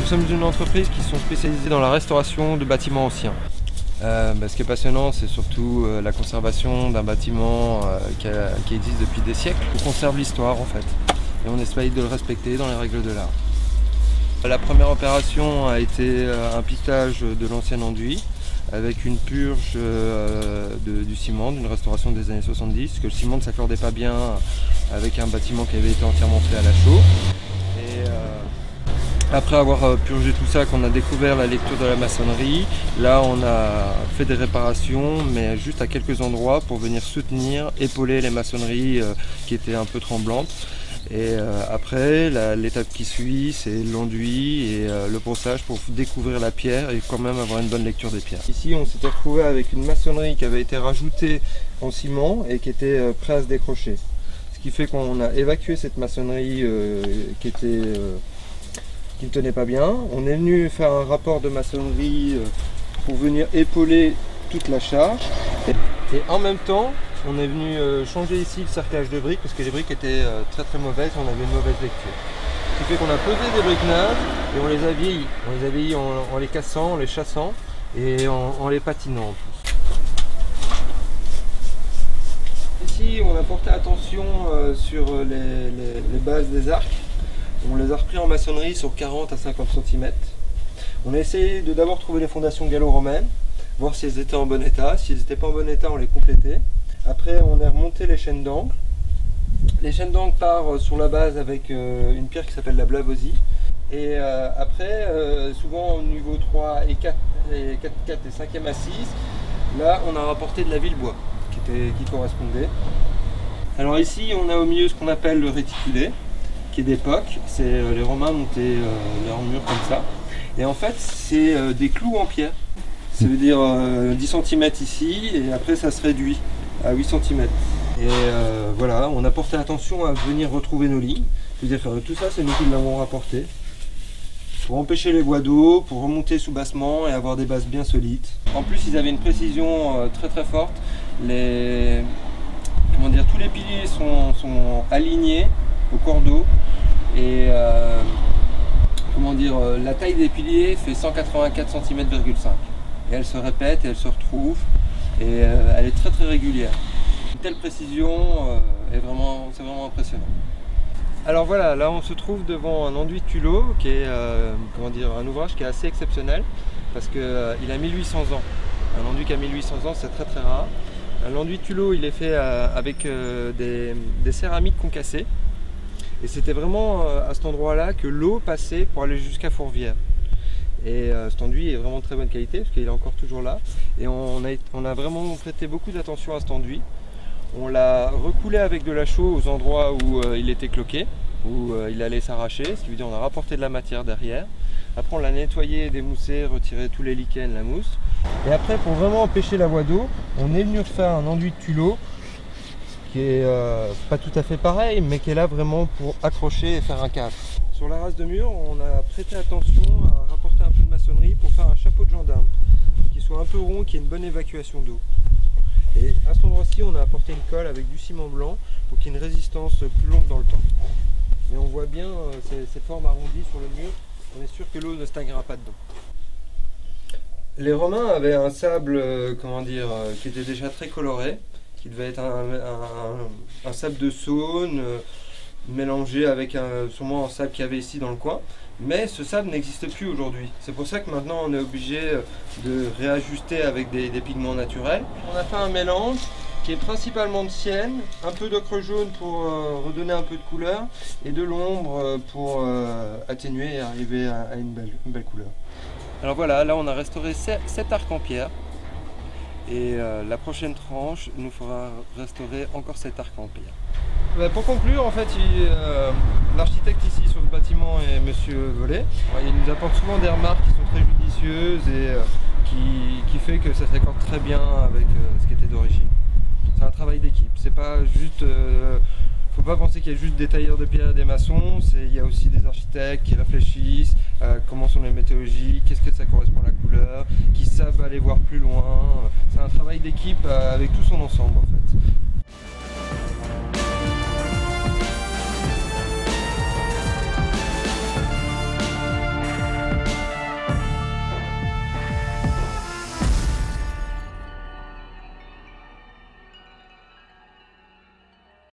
Nous sommes une entreprise qui sont spécialisée dans la restauration de bâtiments anciens. Ce qui est passionnant, c'est surtout la conservation d'un bâtiment qui existe depuis des siècles. On conserve l'histoire en fait, et on essaye de le respecter dans les règles de l'art. La première opération a été un piquetage de l'ancien enduit avec une purge du ciment, d'une restauration des années 70, parce que le ciment ne s'accordait pas bien avec un bâtiment qui avait été entièrement fait à la chaux. Et après avoir purgé tout ça, qu'on a découvert la lecture de la maçonnerie, là on a fait des réparations, mais juste à quelques endroits pour venir soutenir, épauler les maçonneries qui étaient un peu tremblantes. Et après, l'étape qui suit, c'est l'enduit et le brossage pour découvrir la pierre et quand même avoir une bonne lecture des pierres. Ici, on s'était retrouvé avec une maçonnerie qui avait été rajoutée en ciment et qui était prête à se décrocher. Ce qui fait qu'on a évacué cette maçonnerie qui ne tenait pas bien. On est venu faire un rapport de maçonnerie pour venir épauler toute la charge. Et en même temps, on est venu changer ici le cerclage de briques parce que les briques étaient très mauvaises, on avait une mauvaise lecture. Ce qui fait qu'on a posé des briques neuves et on les a vieillies. On les a vieillies en les cassant, en les chassant et en les patinant en plus. Ici, on a porté attention sur les bases des arcs. On les a repris en maçonnerie sur 40 à 50 cm. On a essayé de d'abord trouver les fondations gallo-romaines, voir si elles étaient en bon état. Si elles n'étaient pas en bon état, on les complétait. Après, on a remonté les chaînes d'angle. Les chaînes d'angle partent sur la base avec une pierre qui s'appelle la blavosie. Et après, souvent au niveau 3 et 4 et 5e assise, là on a rapporté de la villebois qui correspondait. Alors ici, on a au milieu ce qu'on appelle le réticulé, qui est d'époque. Les Romains montaient leur mur comme ça. Et en fait, c'est des clous en pierre. Ça veut dire 10 cm ici, et après ça se réduit à 8 cm. Et voilà, on a porté attention à venir retrouver nos lignes. C'est-à-dire que tout ça, c'est nous qui l'avons rapporté. Pour empêcher les voies d'eau, pour remonter sous bassement et avoir des bases bien solides. En plus, ils avaient une précision très forte. Tous les piliers sont alignés au cordeau. Et la taille des piliers fait 184 cm,5 cm. Et elle se répète et elle se retrouve. Et elle est très régulière. Une telle précision, c'est vraiment impressionnant. Alors voilà, là on se trouve devant un enduit de Tulot qui est un ouvrage qui est assez exceptionnel parce qu'il a 1800 ans. Un enduit qui a 1800 ans, c'est très rare. L'enduit de Tulot, il est fait avec des céramiques concassées. Et c'était vraiment à cet endroit-là que l'eau passait pour aller jusqu'à Fourvière. Et cet enduit est vraiment de très bonne qualité parce qu'il est encore toujours là. Et on a vraiment prêté beaucoup d'attention à cet enduit. On l'a recoulé avec de la chaux aux endroits où il était cloqué, où il allait s'arracher. Ce qui veut dire qu'on a rapporté de la matière derrière. Après on l'a nettoyé, démoussé, retiré tous les lichens, la mousse. Et après, pour vraiment empêcher la voie d'eau, on est venu faire un enduit de Tulot qui est pas tout à fait pareil, mais qui est là vraiment pour accrocher et faire un cadre. Sur la race de mur, on a prêté attention à rapporter un peu de maçonnerie pour faire un chapeau de gendarme, qui soit un peu rond, qui ait une bonne évacuation d'eau. Et à cet endroit-ci, on a apporté une colle avec du ciment blanc pour qu'il y ait une résistance plus longue dans le temps. Mais on voit bien ces formes arrondies sur le mur, on est sûr que l'eau ne stagnera pas dedans. Les Romains avaient un sable qui était déjà très coloré, qui devait être un sable de Saône, mélangé avec sûrement un sable qu'il y avait ici dans le coin. Mais ce sable n'existe plus aujourd'hui. C'est pour ça que maintenant on est obligé de réajuster avec des pigments naturels. On a fait un mélange qui est principalement de sienne, un peu d'ocre jaune pour redonner un peu de couleur et de l'ombre pour atténuer et arriver à une belle couleur. Alors voilà, là on a restauré 7 arcs en pierre. Et la prochaine tranche nous fera restaurer encore 7 arcs en pierre. Pour conclure, en fait, l'architecte ici sur ce bâtiment est Monsieur Vollet. Il nous apporte souvent des remarques qui sont très judicieuses et qui fait que ça s'accorde très bien avec ce qui était d'origine. C'est un travail d'équipe. C'est pas juste. Faut pas penser qu'il y a juste des tailleurs de pierre et des maçons. Il y a aussi des architectes qui réfléchissent à comment sont les méthodologies, qu'est-ce que ça correspond à la couleur, qui savent aller voir plus loin. C'est un travail d'équipe avec tout son ensemble en fait.